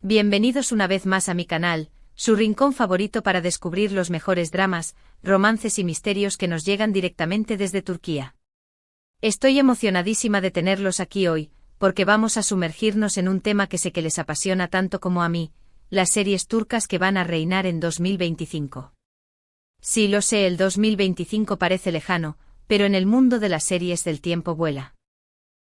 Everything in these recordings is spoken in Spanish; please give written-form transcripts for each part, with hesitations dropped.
Bienvenidos una vez más a mi canal, su rincón favorito para descubrir los mejores dramas, romances y misterios que nos llegan directamente desde Turquía. Estoy emocionadísima de tenerlos aquí hoy, porque vamos a sumergirnos en un tema que sé que les apasiona tanto como a mí, las series turcas que van a reinar en 2025. Sí, lo sé, el 2025 parece lejano, pero en el mundo de las series el tiempo vuela.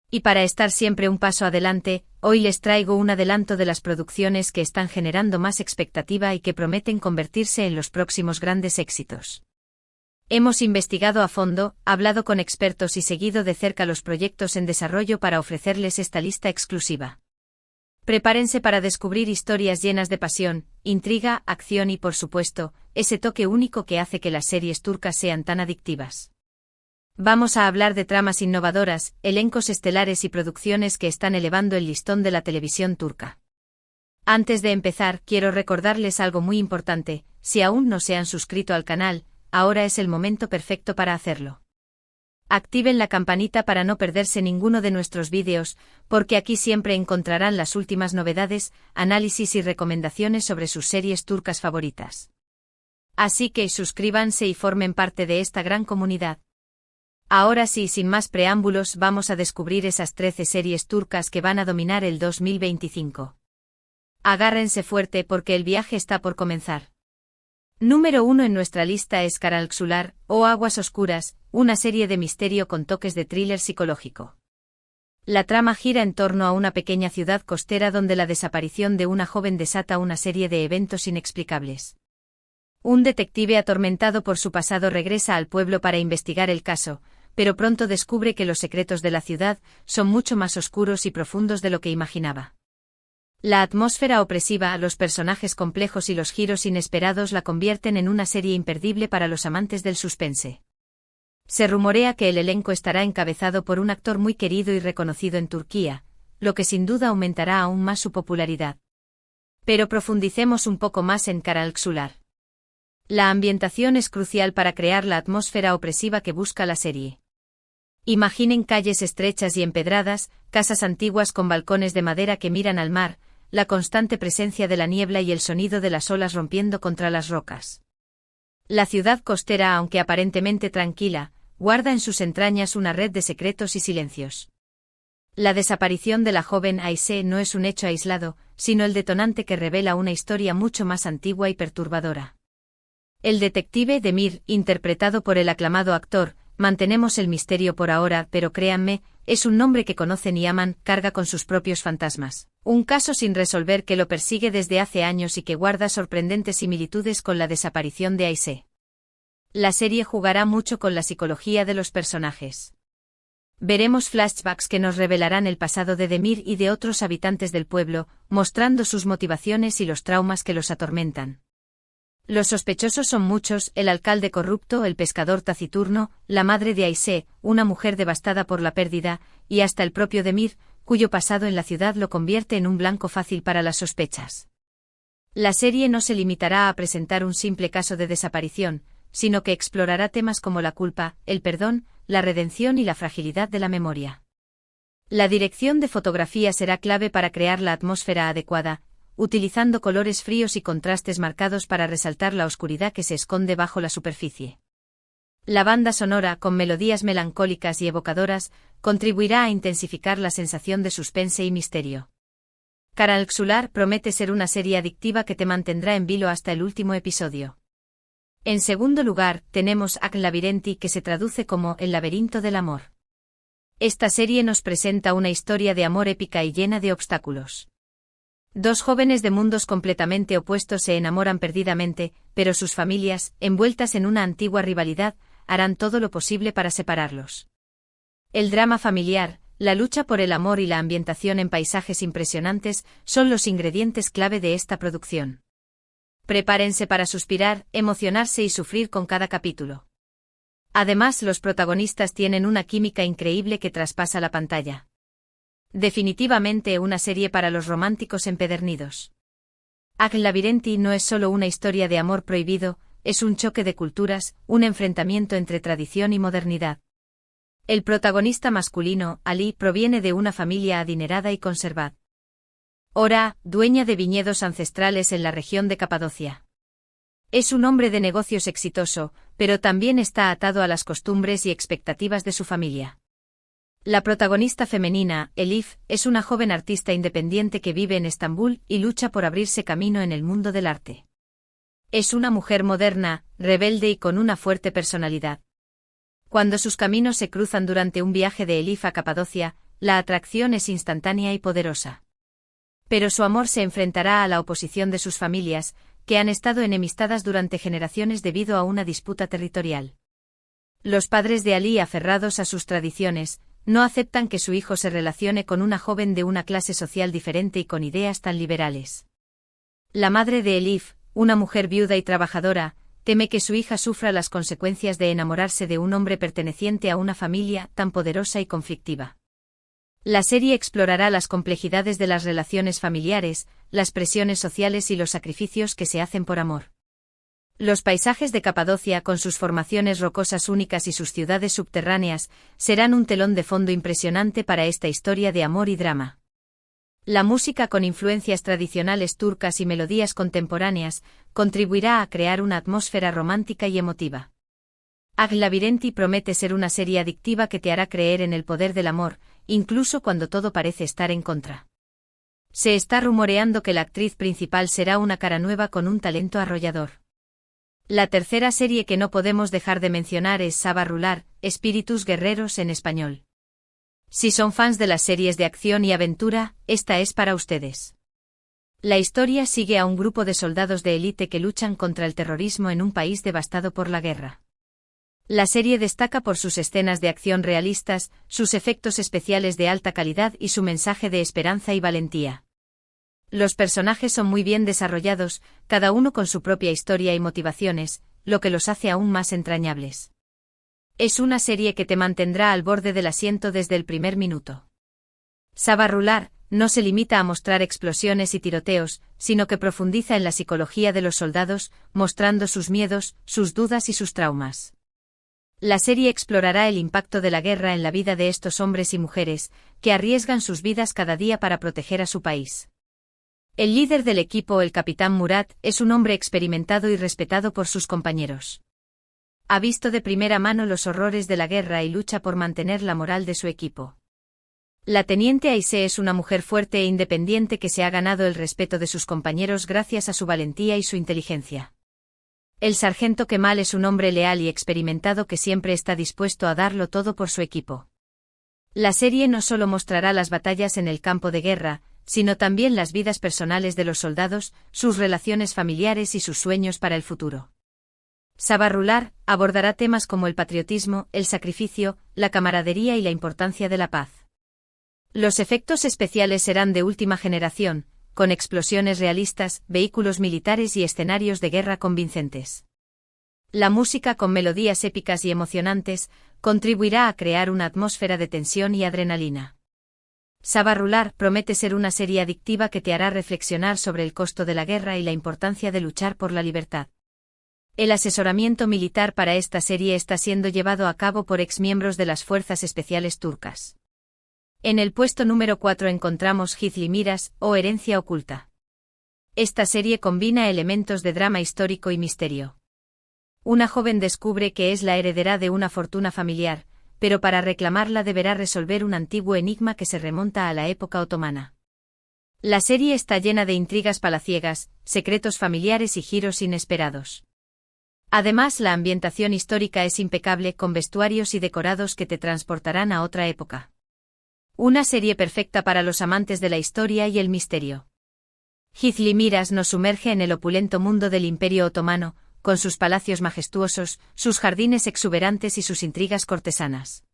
Y para estar siempre un paso adelante, hoy les traigo un adelanto de las producciones que están generando más expectativa y que prometen convertirse en los próximos grandes éxitos. Hemos investigado a fondo, hablado con expertos y seguido de cerca los proyectos en desarrollo para ofrecerles esta lista exclusiva. Prepárense para descubrir historias llenas de pasión, intriga, acción y, por supuesto, ese toque único que hace que las series turcas sean tan adictivas. Vamos a hablar de tramas innovadoras, elencos estelares y producciones que están elevando el listón de la televisión turca. Antes de empezar, quiero recordarles algo muy importante: si aún no se han suscrito al canal, ahora es el momento perfecto para hacerlo. Activen la campanita para no perderse ninguno de nuestros vídeos, porque aquí siempre encontrarán las últimas novedades, análisis y recomendaciones sobre sus series turcas favoritas. Así que suscríbanse y formen parte de esta gran comunidad. Ahora sí, sin más preámbulos, vamos a descubrir esas 13 series turcas que van a dominar el 2025. Agárrense fuerte porque el viaje está por comenzar. Número 1 en nuestra lista es Karanlıksular, o Aguas Oscuras, una serie de misterio con toques de thriller psicológico. La trama gira en torno a una pequeña ciudad costera donde la desaparición de una joven desata una serie de eventos inexplicables. Un detective atormentado por su pasado regresa al pueblo para investigar el caso, pero pronto descubre que los secretos de la ciudad son mucho más oscuros y profundos de lo que imaginaba. La atmósfera opresiva, los personajes complejos y los giros inesperados la convierten en una serie imperdible para los amantes del suspense. Se rumorea que el elenco estará encabezado por un actor muy querido y reconocido en Turquía, lo que sin duda aumentará aún más su popularidad. Pero profundicemos un poco más en Karanlıksular. La ambientación es crucial para crear la atmósfera opresiva que busca la serie. Imaginen calles estrechas y empedradas, casas antiguas con balcones de madera que miran al mar, la constante presencia de la niebla y el sonido de las olas rompiendo contra las rocas. La ciudad costera, aunque aparentemente tranquila, guarda en sus entrañas una red de secretos y silencios. La desaparición de la joven Ayşe no es un hecho aislado, sino el detonante que revela una historia mucho más antigua y perturbadora. El detective Demir, interpretado por el aclamado actor, mantenemos el misterio por ahora, pero créanme, es un nombre que conocen y aman, carga con sus propios fantasmas. Un caso sin resolver que lo persigue desde hace años y que guarda sorprendentes similitudes con la desaparición de Ayşe. La serie jugará mucho con la psicología de los personajes. Veremos flashbacks que nos revelarán el pasado de Demir y de otros habitantes del pueblo, mostrando sus motivaciones y los traumas que los atormentan. Los sospechosos son muchos: el alcalde corrupto, el pescador taciturno, la madre de Ayşe, una mujer devastada por la pérdida, y hasta el propio Demir, cuyo pasado en la ciudad lo convierte en un blanco fácil para las sospechas. La serie no se limitará a presentar un simple caso de desaparición, sino que explorará temas como la culpa, el perdón, la redención y la fragilidad de la memoria. La dirección de fotografía será clave para crear la atmósfera adecuada, utilizando colores fríos y contrastes marcados para resaltar la oscuridad que se esconde bajo la superficie. La banda sonora, con melodías melancólicas y evocadoras, contribuirá a intensificar la sensación de suspense y misterio. Karanlıksular promete ser una serie adictiva que te mantendrá en vilo hasta el último episodio. En segundo lugar, tenemos Ak Labirenti, que se traduce como El laberinto del amor. Esta serie nos presenta una historia de amor épica y llena de obstáculos. Dos jóvenes de mundos completamente opuestos se enamoran perdidamente, pero sus familias, envueltas en una antigua rivalidad, harán todo lo posible para separarlos. El drama familiar, la lucha por el amor y la ambientación en paisajes impresionantes son los ingredientes clave de esta producción. Prepárense para suspirar, emocionarse y sufrir con cada capítulo. Además, los protagonistas tienen una química increíble que traspasa la pantalla. Definitivamente una serie para los románticos empedernidos. Ak Labirenti no es solo una historia de amor prohibido, es un choque de culturas, un enfrentamiento entre tradición y modernidad. El protagonista masculino, Ali, proviene de una familia adinerada y conservada. Ora, dueña de viñedos ancestrales en la región de Capadocia. Es un hombre de negocios exitoso, pero también está atado a las costumbres y expectativas de su familia. La protagonista femenina, Elif, es una joven artista independiente que vive en Estambul y lucha por abrirse camino en el mundo del arte. Es una mujer moderna, rebelde y con una fuerte personalidad. Cuando sus caminos se cruzan durante un viaje de Elif a Capadocia, la atracción es instantánea y poderosa. Pero su amor se enfrentará a la oposición de sus familias, que han estado enemistadas durante generaciones debido a una disputa territorial. Los padres de Ali, aferrados a sus tradiciones, no aceptan que su hijo se relacione con una joven de una clase social diferente y con ideas tan liberales. La madre de Elif, una mujer viuda y trabajadora, teme que su hija sufra las consecuencias de enamorarse de un hombre perteneciente a una familia tan poderosa y conflictiva. La serie explorará las complejidades de las relaciones familiares, las presiones sociales y los sacrificios que se hacen por amor. Los paisajes de Capadocia, con sus formaciones rocosas únicas y sus ciudades subterráneas, serán un telón de fondo impresionante para esta historia de amor y drama. La música, con influencias tradicionales turcas y melodías contemporáneas, contribuirá a crear una atmósfera romántica y emotiva. Ag Labyrinthi promete ser una serie adictiva que te hará creer en el poder del amor, incluso cuando todo parece estar en contra. Se está rumoreando que la actriz principal será una cara nueva con un talento arrollador. La tercera serie que no podemos dejar de mencionar es Sabah Rular, Espíritus Guerreros en español. Si son fans de las series de acción y aventura, esta es para ustedes. La historia sigue a un grupo de soldados de élite que luchan contra el terrorismo en un país devastado por la guerra. La serie destaca por sus escenas de acción realistas, sus efectos especiales de alta calidad y su mensaje de esperanza y valentía. Los personajes son muy bien desarrollados, cada uno con su propia historia y motivaciones, lo que los hace aún más entrañables. Es una serie que te mantendrá al borde del asiento desde el primer minuto. Sabah Rular no se limita a mostrar explosiones y tiroteos, sino que profundiza en la psicología de los soldados, mostrando sus miedos, sus dudas y sus traumas. La serie explorará el impacto de la guerra en la vida de estos hombres y mujeres, que arriesgan sus vidas cada día para proteger a su país. El líder del equipo, el capitán Murat, es un hombre experimentado y respetado por sus compañeros. Ha visto de primera mano los horrores de la guerra y lucha por mantener la moral de su equipo. La teniente Aisé es una mujer fuerte e independiente que se ha ganado el respeto de sus compañeros gracias a su valentía y su inteligencia. El sargento Kemal es un hombre leal y experimentado que siempre está dispuesto a darlo todo por su equipo. La serie no solo mostrará las batallas en el campo de guerra, sino también las vidas personales de los soldados, sus relaciones familiares y sus sueños para el futuro. Sabah Rular abordará temas como el patriotismo, el sacrificio, la camaradería y la importancia de la paz. Los efectos especiales serán de última generación, con explosiones realistas, vehículos militares y escenarios de guerra convincentes. La música, con melodías épicas y emocionantes, contribuirá a crear una atmósfera de tensión y adrenalina. Sabah Rular promete ser una serie adictiva que te hará reflexionar sobre el costo de la guerra y la importancia de luchar por la libertad. El asesoramiento militar para esta serie está siendo llevado a cabo por exmiembros de las Fuerzas Especiales turcas. En el puesto número 4 encontramos Hizli Miras, o Herencia Oculta. Esta serie combina elementos de drama histórico y misterio. Una joven descubre que es la heredera de una fortuna familiar, pero para reclamarla deberá resolver un antiguo enigma que se remonta a la época otomana. La serie está llena de intrigas palaciegas, secretos familiares y giros inesperados. Además, la ambientación histórica es impecable, con vestuarios y decorados que te transportarán a otra época. Una serie perfecta para los amantes de la historia y el misterio. Hizli Miras nos sumerge en el opulento mundo del Imperio Otomano, con sus palacios majestuosos, sus jardines exuberantes y sus intrigas cortesanas.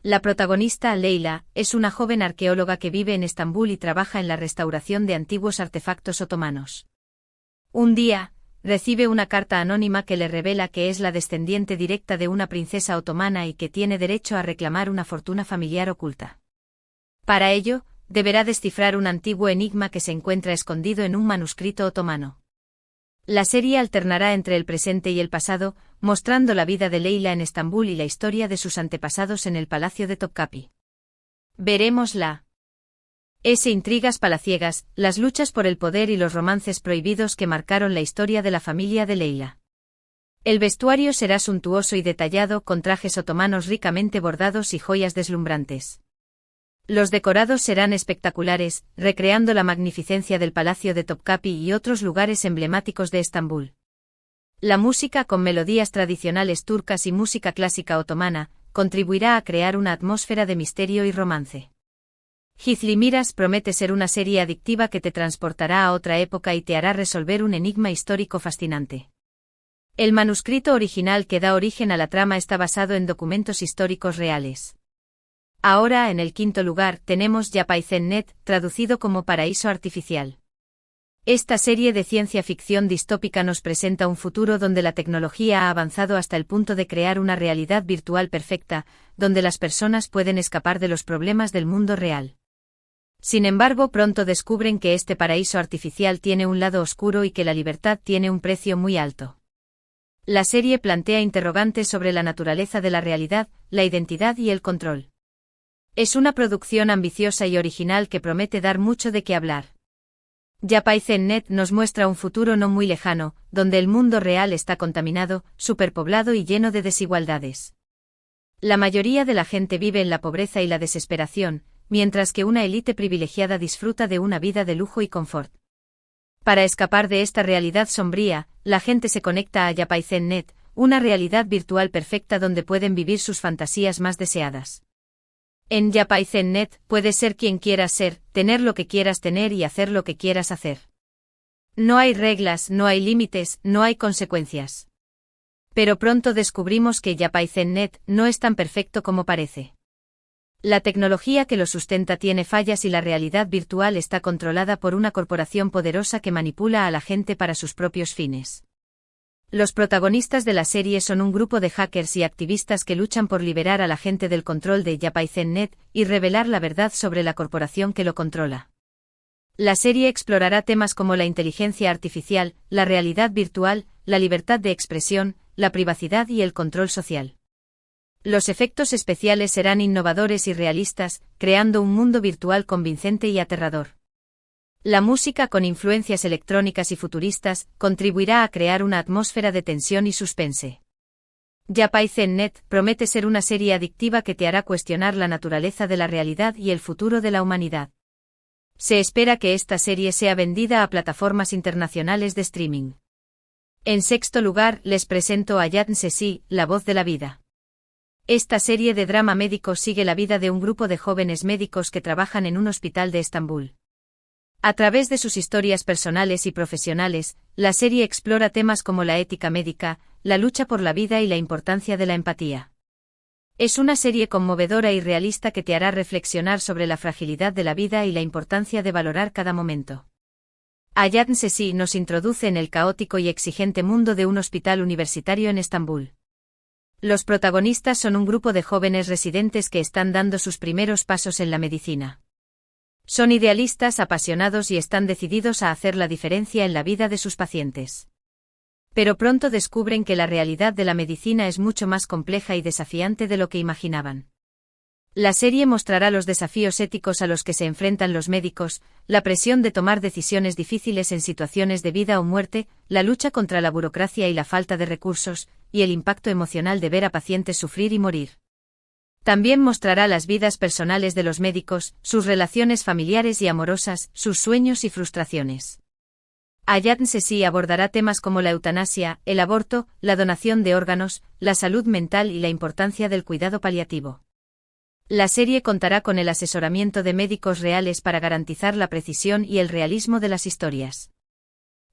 La protagonista, Leyla, es una joven arqueóloga que vive en Estambul y trabaja en la restauración de antiguos artefactos otomanos. Un día, recibe una carta anónima que le revela que es la descendiente directa de una princesa otomana y que tiene derecho a reclamar una fortuna familiar oculta. Para ello, deberá descifrar un antiguo enigma que se encuentra escondido en un manuscrito otomano. La serie alternará entre el presente y el pasado, mostrando la vida de Leyla en Estambul y la historia de sus antepasados en el palacio de Topkapi. Veremos la Intrigas palaciegas, las luchas por el poder y los romances prohibidos que marcaron la historia de la familia de Leila. El vestuario será suntuoso y detallado con trajes otomanos ricamente bordados y joyas deslumbrantes. Los decorados serán espectaculares, recreando la magnificencia del Palacio de Topkapi y otros lugares emblemáticos de Estambul. La música con melodías tradicionales turcas y música clásica otomana contribuirá a crear una atmósfera de misterio y romance. Hizli Miras promete ser una serie adictiva que te transportará a otra época y te hará resolver un enigma histórico fascinante. El manuscrito original que da origen a la trama está basado en documentos históricos reales. Ahora, en el quinto lugar, tenemos Yapay Cennet, traducido como Paraíso Artificial. Esta serie de ciencia ficción distópica nos presenta un futuro donde la tecnología ha avanzado hasta el punto de crear una realidad virtual perfecta, donde las personas pueden escapar de los problemas del mundo real. Sin embargo, pronto descubren que este paraíso artificial tiene un lado oscuro y que la libertad tiene un precio muy alto. La serie plantea interrogantes sobre la naturaleza de la realidad, la identidad y el control. Es una producción ambiciosa y original que promete dar mucho de qué hablar. Yapay Cennet nos muestra un futuro no muy lejano, donde el mundo real está contaminado, superpoblado y lleno de desigualdades. La mayoría de la gente vive en la pobreza y la desesperación, mientras que una élite privilegiada disfruta de una vida de lujo y confort. Para escapar de esta realidad sombría, la gente se conecta a Yapay Cennet, una realidad virtual perfecta donde pueden vivir sus fantasías más deseadas. En Yapay Cennet, puedes ser quien quieras ser, tener lo que quieras tener y hacer lo que quieras hacer. No hay reglas, no hay límites, no hay consecuencias. Pero pronto descubrimos que Yapay Cennet no es tan perfecto como parece. La tecnología que lo sustenta tiene fallas y la realidad virtual está controlada por una corporación poderosa que manipula a la gente para sus propios fines. Los protagonistas de la serie son un grupo de hackers y activistas que luchan por liberar a la gente del control de Yapay Cennet y revelar la verdad sobre la corporación que lo controla. La serie explorará temas como la inteligencia artificial, la realidad virtual, la libertad de expresión, la privacidad y el control social. Los efectos especiales serán innovadores y realistas, creando un mundo virtual convincente y aterrador. La música con influencias electrónicas y futuristas contribuirá a crear una atmósfera de tensión y suspense. Yapay Cennet promete ser una serie adictiva que te hará cuestionar la naturaleza de la realidad y el futuro de la humanidad. Se espera que esta serie sea vendida a plataformas internacionales de streaming. En sexto lugar, les presento a Ayadn Sesi, La voz de la vida. Esta serie de drama médico sigue la vida de un grupo de jóvenes médicos que trabajan en un hospital de Estambul. A través de sus historias personales y profesionales, la serie explora temas como la ética médica, la lucha por la vida y la importancia de la empatía. Es una serie conmovedora y realista que te hará reflexionar sobre la fragilidad de la vida y la importancia de valorar cada momento. Ayadn Sesi nos introduce en el caótico y exigente mundo de un hospital universitario en Estambul. Los protagonistas son un grupo de jóvenes residentes que están dando sus primeros pasos en la medicina. Son idealistas, apasionados y están decididos a hacer la diferencia en la vida de sus pacientes. Pero pronto descubren que la realidad de la medicina es mucho más compleja y desafiante de lo que imaginaban. La serie mostrará los desafíos éticos a los que se enfrentan los médicos, la presión de tomar decisiones difíciles en situaciones de vida o muerte, la lucha contra la burocracia y la falta de recursos, y el impacto emocional de ver a pacientes sufrir y morir. También mostrará las vidas personales de los médicos, sus relaciones familiares y amorosas, sus sueños y frustraciones. Ayadn Sesi abordará temas como la eutanasia, el aborto, la donación de órganos, la salud mental y la importancia del cuidado paliativo. La serie contará con el asesoramiento de médicos reales para garantizar la precisión y el realismo de las historias.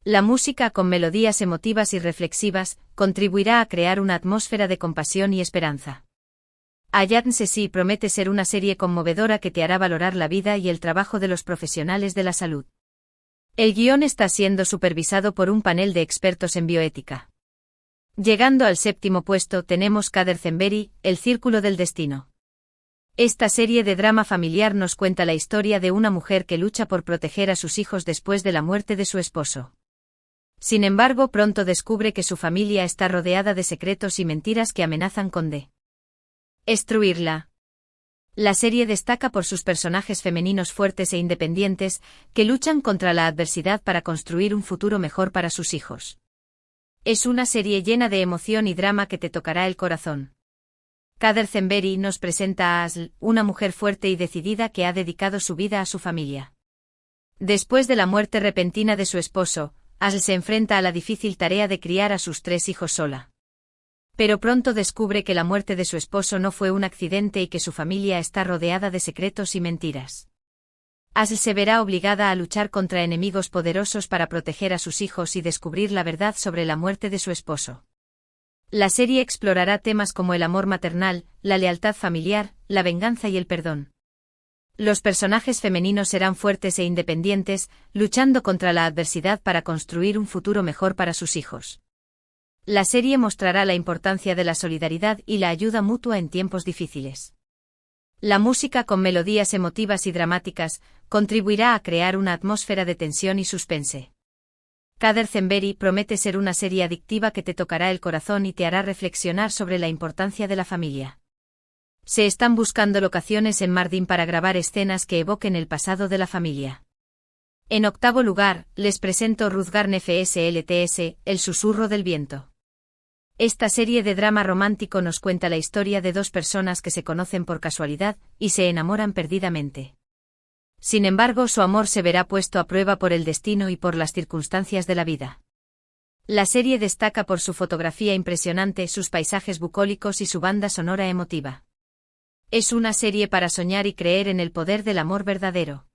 La música con melodías emotivas y reflexivas contribuirá a crear una atmósfera de compasión y esperanza. Ayadn Sesi promete ser una serie conmovedora que te hará valorar la vida y el trabajo de los profesionales de la salud. El guión está siendo supervisado por un panel de expertos en bioética. Llegando al séptimo puesto tenemos Kader Zenberi, El círculo del destino. Esta serie de drama familiar nos cuenta la historia de una mujer que lucha por proteger a sus hijos después de la muerte de su esposo. Sin embargo, pronto descubre que su familia está rodeada de secretos y mentiras que amenazan con destruirla. La serie destaca por sus personajes femeninos fuertes e independientes, que luchan contra la adversidad para construir un futuro mejor para sus hijos. Es una serie llena de emoción y drama que te tocará el corazón. Kader Zenberi nos presenta a Asl, una mujer fuerte y decidida que ha dedicado su vida a su familia. Después de la muerte repentina de su esposo, Asl se enfrenta a la difícil tarea de criar a sus 3 hijos sola. Pero pronto descubre que la muerte de su esposo no fue un accidente y que su familia está rodeada de secretos y mentiras. Asl se verá obligada a luchar contra enemigos poderosos para proteger a sus hijos y descubrir la verdad sobre la muerte de su esposo. La serie explorará temas como el amor maternal, la lealtad familiar, la venganza y el perdón. Los personajes femeninos serán fuertes e independientes, luchando contra la adversidad para construir un futuro mejor para sus hijos. La serie mostrará la importancia de la solidaridad y la ayuda mutua en tiempos difíciles. La música, con melodías emotivas y dramáticas, contribuirá a crear una atmósfera de tensión y suspense. Kader Zenberi promete ser una serie adictiva que te tocará el corazón y te hará reflexionar sobre la importancia de la familia. Se están buscando locaciones en Mardin para grabar escenas que evoquen el pasado de la familia. En octavo lugar, les presento Ruzgarne FSLTS, El susurro del viento. Esta serie de drama romántico nos cuenta la historia de 2 personas que se conocen por casualidad y se enamoran perdidamente. Sin embargo, su amor se verá puesto a prueba por el destino y por las circunstancias de la vida. La serie destaca por su fotografía impresionante, sus paisajes bucólicos y su banda sonora emotiva. Es una serie para soñar y creer en el poder del amor verdadero.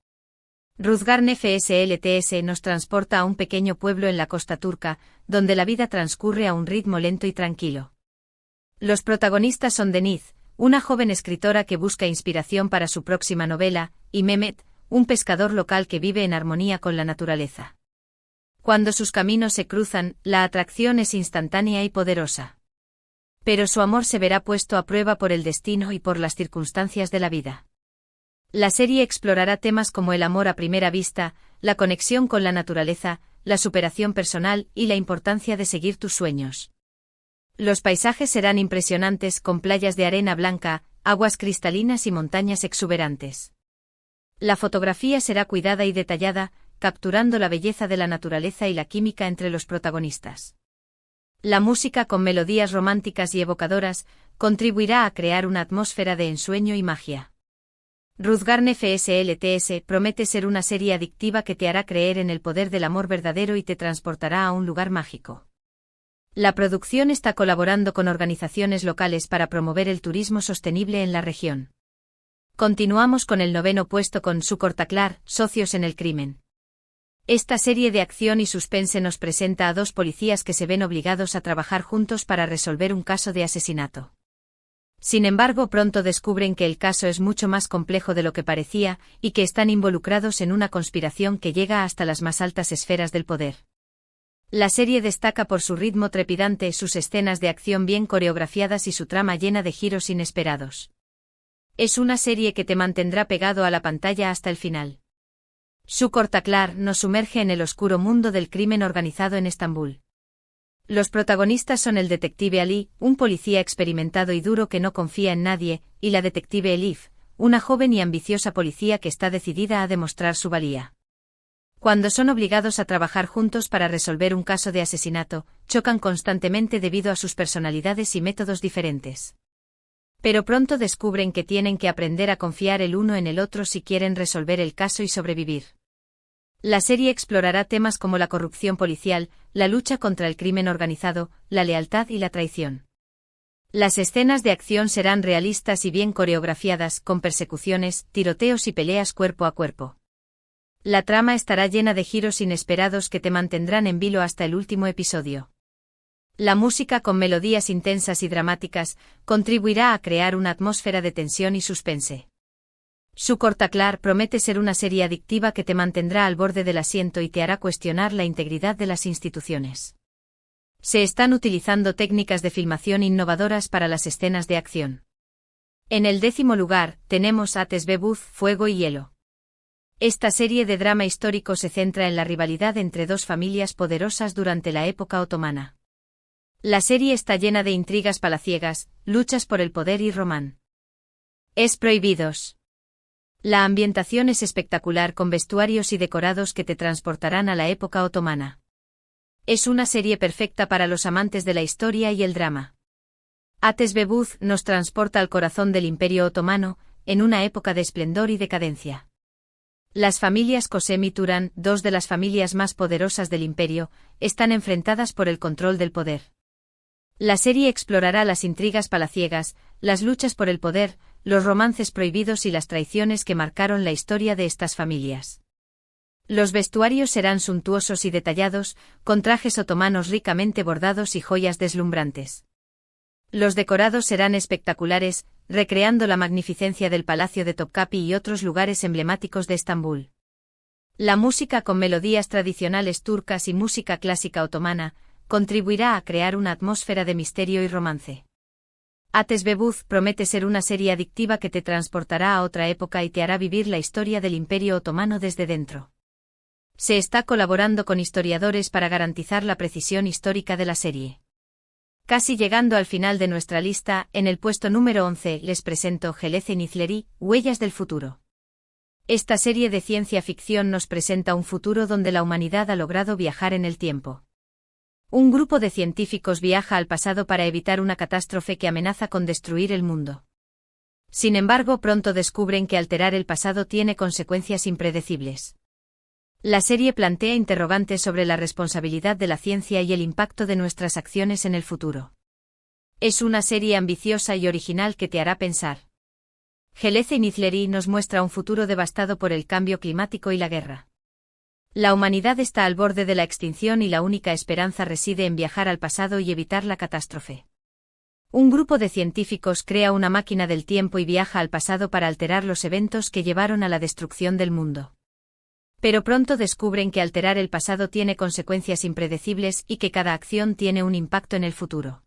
Ruzgarne FSLTS nos transporta a un pequeño pueblo en la costa turca, donde la vida transcurre a un ritmo lento y tranquilo. Los protagonistas son Deniz, una joven escritora que busca inspiración para su próxima novela, y Mehmet, un pescador local que vive en armonía con la naturaleza. Cuando sus caminos se cruzan, la atracción es instantánea y poderosa. Pero su amor se verá puesto a prueba por el destino y por las circunstancias de la vida. La serie explorará temas como el amor a primera vista, la conexión con la naturaleza, la superación personal y la importancia de seguir tus sueños. Los paisajes serán impresionantes, con playas de arena blanca, aguas cristalinas y montañas exuberantes. La fotografía será cuidada y detallada, capturando la belleza de la naturaleza y la química entre los protagonistas. La música, con melodías románticas y evocadoras, contribuirá a crear una atmósfera de ensueño y magia. Ruzgarne FSLTS promete ser una serie adictiva que te hará creer en el poder del amor verdadero y te transportará a un lugar mágico. La producción está colaborando con organizaciones locales para promover el turismo sostenible en la región. Continuamos con el 9º puesto con Sukortaklar, Socios en el crimen. Esta serie de acción y suspense nos presenta a 2 policías que se ven obligados a trabajar juntos para resolver un caso de asesinato. Sin embargo, pronto descubren que el caso es mucho más complejo de lo que parecía, y que están involucrados en una conspiración que llega hasta las más altas esferas del poder. La serie destaca por su ritmo trepidante, sus escenas de acción bien coreografiadas y su trama llena de giros inesperados. Es una serie que te mantendrá pegado a la pantalla hasta el final. Sukortaklar nos sumerge en el oscuro mundo del crimen organizado en Estambul. Los protagonistas son el detective Ali, un policía experimentado y duro que no confía en nadie, y la detective Elif, una joven y ambiciosa policía que está decidida a demostrar su valía. Cuando son obligados a trabajar juntos para resolver un caso de asesinato, chocan constantemente debido a sus personalidades y métodos diferentes. Pero pronto descubren que tienen que aprender a confiar el uno en el otro si quieren resolver el caso y sobrevivir. La serie explorará temas como la corrupción policial, la lucha contra el crimen organizado, la lealtad y la traición. Las escenas de acción serán realistas y bien coreografiadas, con persecuciones, tiroteos y peleas cuerpo a cuerpo. La trama estará llena de giros inesperados que te mantendrán en vilo hasta el último episodio. La música, con melodías intensas y dramáticas, contribuirá a crear una atmósfera de tensión y suspense. Sukortaklar promete ser una serie adictiva que te mantendrá al borde del asiento y te hará cuestionar la integridad de las instituciones. Se están utilizando técnicas de filmación innovadoras para las escenas de acción. En el 10º lugar, tenemos Ateş ve Buz, Fuego y Hielo. Esta serie de drama histórico se centra en la rivalidad entre 2 familias poderosas durante la época otomana. La serie está llena de intrigas palaciegas, luchas por el poder y román. Es prohibidos. La ambientación es espectacular con vestuarios y decorados que te transportarán a la época otomana. Es una serie perfecta para los amantes de la historia y el drama. Ateş Bebuz nos transporta al corazón del Imperio Otomano, en una época de esplendor y decadencia. Las familias Kösem y Turan, dos de las familias más poderosas del imperio, están enfrentadas por el control del poder. La serie explorará las intrigas palaciegas, las luchas por el poder, los romances prohibidos y las traiciones que marcaron la historia de estas familias. Los vestuarios serán suntuosos y detallados, con trajes otomanos ricamente bordados y joyas deslumbrantes. Los decorados serán espectaculares, recreando la magnificencia del Palacio de Topkapi y otros lugares emblemáticos de Estambul. La música con melodías tradicionales turcas y música clásica otomana contribuirá a crear una atmósfera de misterio y romance. Ateş Bebuz promete ser una serie adictiva que te transportará a otra época y te hará vivir la historia del Imperio Otomano desde dentro. Se está colaborando con historiadores para garantizar la precisión histórica de la serie. Casi llegando al final de nuestra lista, en el puesto número 11 les presento Gelece Nizleri, Huellas del futuro. Esta serie de ciencia ficción nos presenta un futuro donde la humanidad ha logrado viajar en el tiempo. Un grupo de científicos viaja al pasado para evitar una catástrofe que amenaza con destruir el mundo. Sin embargo, pronto descubren que alterar el pasado tiene consecuencias impredecibles. La serie plantea interrogantes sobre la responsabilidad de la ciencia y el impacto de nuestras acciones en el futuro. Es una serie ambiciosa y original que te hará pensar. Gelece Nizleri nos muestra un futuro devastado por el cambio climático y la guerra. La humanidad está al borde de la extinción y la única esperanza reside en viajar al pasado y evitar la catástrofe. Un grupo de científicos crea una máquina del tiempo y viaja al pasado para alterar los eventos que llevaron a la destrucción del mundo. Pero pronto descubren que alterar el pasado tiene consecuencias impredecibles y que cada acción tiene un impacto en el futuro.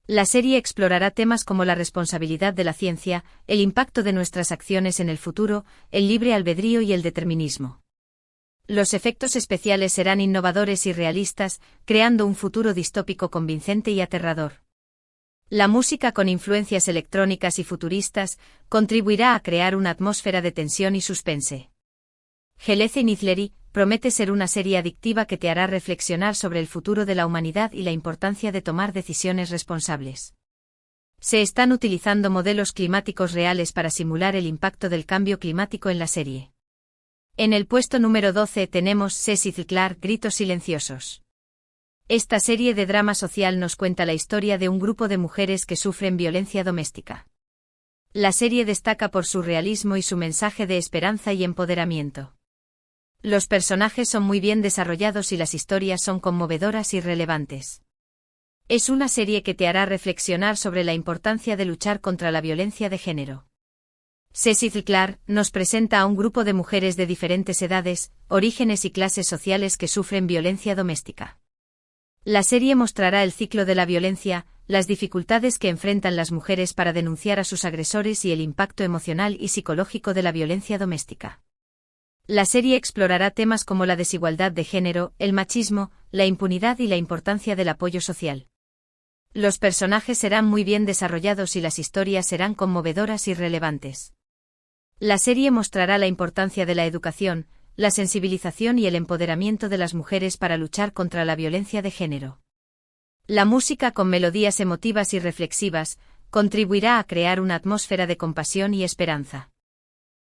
La serie explorará temas como la responsabilidad de la ciencia, el impacto de nuestras acciones en el futuro, el libre albedrío y el determinismo. Los efectos especiales serán innovadores y realistas, creando un futuro distópico convincente y aterrador. La música con influencias electrónicas y futuristas contribuirá a crear una atmósfera de tensión y suspense. Gelece Nizleri promete ser una serie adictiva que te hará reflexionar sobre el futuro de la humanidad y la importancia de tomar decisiones responsables. Se están utilizando modelos climáticos reales para simular el impacto del cambio climático en la serie. En el puesto número 12 tenemos Sessizlklar, Gritos silenciosos. Esta serie de drama social nos cuenta la historia de un grupo de mujeres que sufren violencia doméstica. La serie destaca por su realismo y su mensaje de esperanza y empoderamiento. Los personajes son muy bien desarrollados y las historias son conmovedoras y relevantes. Es una serie que te hará reflexionar sobre la importancia de luchar contra la violencia de género. Sessizlklar nos presenta a un grupo de mujeres de diferentes edades, orígenes y clases sociales que sufren violencia doméstica. La serie mostrará el ciclo de la violencia, las dificultades que enfrentan las mujeres para denunciar a sus agresores y el impacto emocional y psicológico de la violencia doméstica. La serie explorará temas como la desigualdad de género, el machismo, la impunidad y la importancia del apoyo social. Los personajes serán muy bien desarrollados y las historias serán conmovedoras y relevantes. La serie mostrará la importancia de la educación, la sensibilización y el empoderamiento de las mujeres para luchar contra la violencia de género. La música con melodías emotivas y reflexivas contribuirá a crear una atmósfera de compasión y esperanza.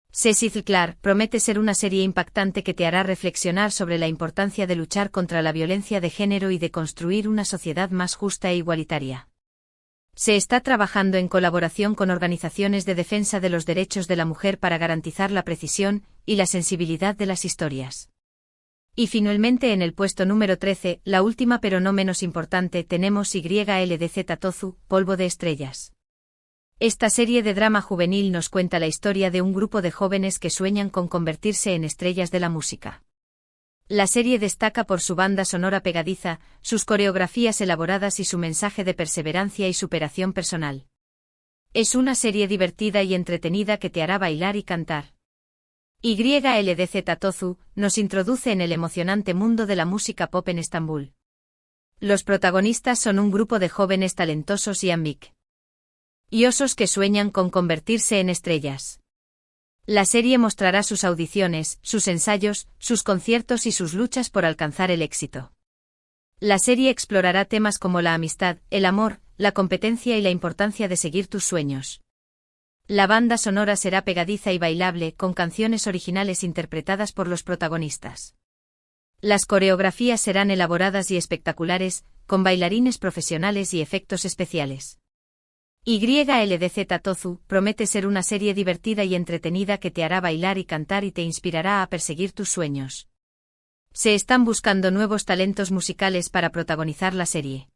Sessizlklar promete ser una serie impactante que te hará reflexionar sobre la importancia de luchar contra la violencia de género y de construir una sociedad más justa e igualitaria. Se está trabajando en colaboración con organizaciones de defensa de los derechos de la mujer para garantizar la precisión y la sensibilidad de las historias. Y finalmente en el puesto número 13, la última pero no menos importante, tenemos YLDZ Tozu, Polvo de estrellas. Esta serie de drama juvenil nos cuenta la historia de un grupo de jóvenes que sueñan con convertirse en estrellas de la música. La serie destaca por su banda sonora pegadiza, sus coreografías elaboradas y su mensaje de perseverancia y superación personal. Es una serie divertida y entretenida que te hará bailar y cantar. YLDZ Tozu nos introduce en el emocionante mundo de la música pop en Estambul. Los protagonistas son un grupo de jóvenes talentosos y ambiciosos. y osos que sueñan con convertirse en estrellas. La serie mostrará sus audiciones, sus ensayos, sus conciertos y sus luchas por alcanzar el éxito. La serie explorará temas como la amistad, el amor, la competencia y la importancia de seguir tus sueños. La banda sonora será pegadiza y bailable, con canciones originales interpretadas por los protagonistas. Las coreografías serán elaboradas y espectaculares, con bailarines profesionales y efectos especiales. YLDZ Tozu promete ser una serie divertida y entretenida que te hará bailar y cantar y te inspirará a perseguir tus sueños. Se están buscando nuevos talentos musicales para protagonizar la serie.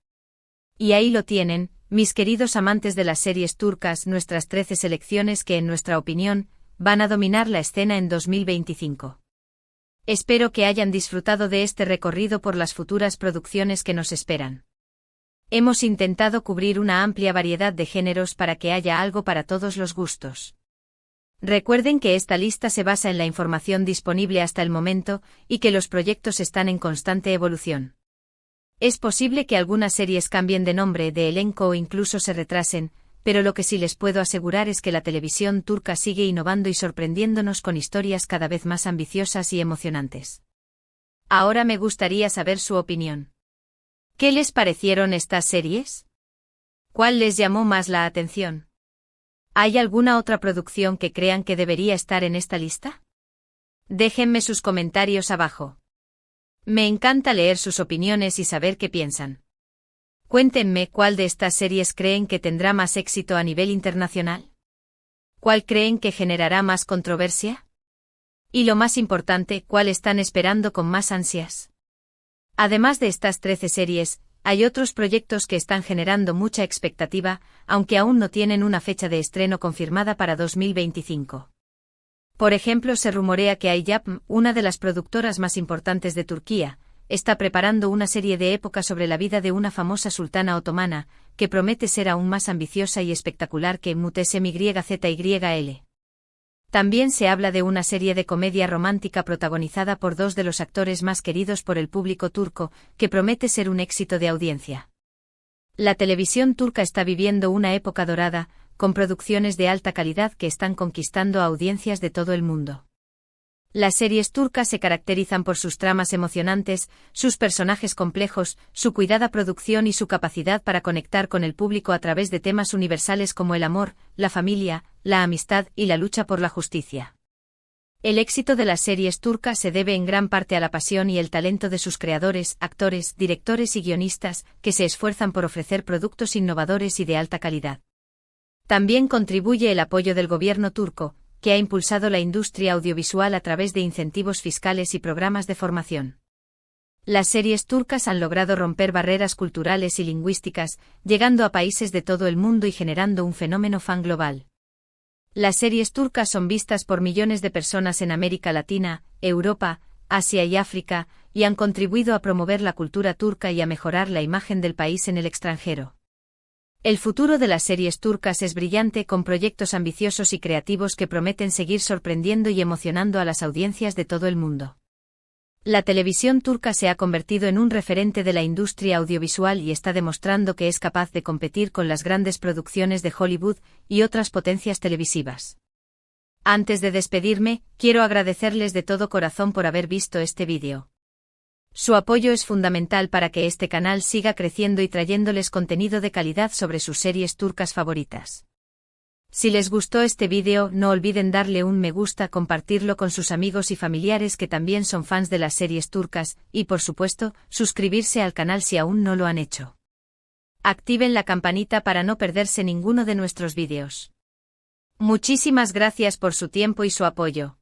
Y ahí lo tienen, mis queridos amantes de las series turcas, nuestras 13 selecciones que en nuestra opinión, van a dominar la escena en 2025. Espero que hayan disfrutado de este recorrido por las futuras producciones que nos esperan. Hemos intentado cubrir una amplia variedad de géneros para que haya algo para todos los gustos. Recuerden que esta lista se basa en la información disponible hasta el momento y que los proyectos están en constante evolución. Es posible que algunas series cambien de nombre, de elenco o incluso se retrasen, pero lo que sí les puedo asegurar es que la televisión turca sigue innovando y sorprendiéndonos con historias cada vez más ambiciosas y emocionantes. Ahora me gustaría saber su opinión. ¿Qué les parecieron estas series? ¿Cuál les llamó más la atención? ¿Hay alguna otra producción que crean que debería estar en esta lista? Déjenme sus comentarios abajo. Me encanta leer sus opiniones y saber qué piensan. Cuéntenme cuál de estas series creen que tendrá más éxito a nivel internacional. ¿Cuál creen que generará más controversia? Y lo más importante, ¿cuál están esperando con más ansias? Además de estas 13 series, hay otros proyectos que están generando mucha expectativa, aunque aún no tienen una fecha de estreno confirmada para 2025. Por ejemplo, se rumorea que Ayapm, una de las productoras más importantes de Turquía, está preparando una serie de época sobre la vida de una famosa sultana otomana, que promete ser aún más ambiciosa y espectacular que MUTESEM-YZYL. También se habla de una serie de comedia romántica protagonizada por dos de los actores más queridos por el público turco, que promete ser un éxito de audiencia. La televisión turca está viviendo una época dorada, con producciones de alta calidad que están conquistando a audiencias de todo el mundo. Las series turcas se caracterizan por sus tramas emocionantes, sus personajes complejos, su cuidada producción y su capacidad para conectar con el público a través de temas universales como el amor, la familia, la amistad y la lucha por la justicia. El éxito de las series turcas se debe en gran parte a la pasión y el talento de sus creadores, actores, directores y guionistas, que se esfuerzan por ofrecer productos innovadores y de alta calidad. También contribuye el apoyo del gobierno turco, que ha impulsado la industria audiovisual a través de incentivos fiscales y programas de formación. Las series turcas han logrado romper barreras culturales y lingüísticas, llegando a países de todo el mundo y generando un fenómeno fan global. Las series turcas son vistas por millones de personas en América Latina, Europa, Asia y África, y han contribuido a promover la cultura turca y a mejorar la imagen del país en el extranjero. El futuro de las series turcas es brillante, con proyectos ambiciosos y creativos que prometen seguir sorprendiendo y emocionando a las audiencias de todo el mundo. La televisión turca se ha convertido en un referente de la industria audiovisual y está demostrando que es capaz de competir con las grandes producciones de Hollywood y otras potencias televisivas. Antes de despedirme, quiero agradecerles de todo corazón por haber visto este vídeo. Su apoyo es fundamental para que este canal siga creciendo y trayéndoles contenido de calidad sobre sus series turcas favoritas. Si les gustó este vídeo, no olviden darle un me gusta, compartirlo con sus amigos y familiares que también son fans de las series turcas, y por supuesto, suscribirse al canal si aún no lo han hecho. Activen la campanita para no perderse ninguno de nuestros vídeos. Muchísimas gracias por su tiempo y su apoyo.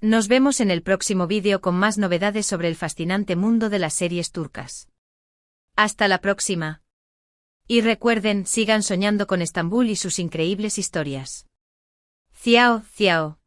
Nos vemos en el próximo vídeo con más novedades sobre el fascinante mundo de las series turcas. Hasta la próxima. Y recuerden, sigan soñando con Estambul y sus increíbles historias. Ciao, ciao.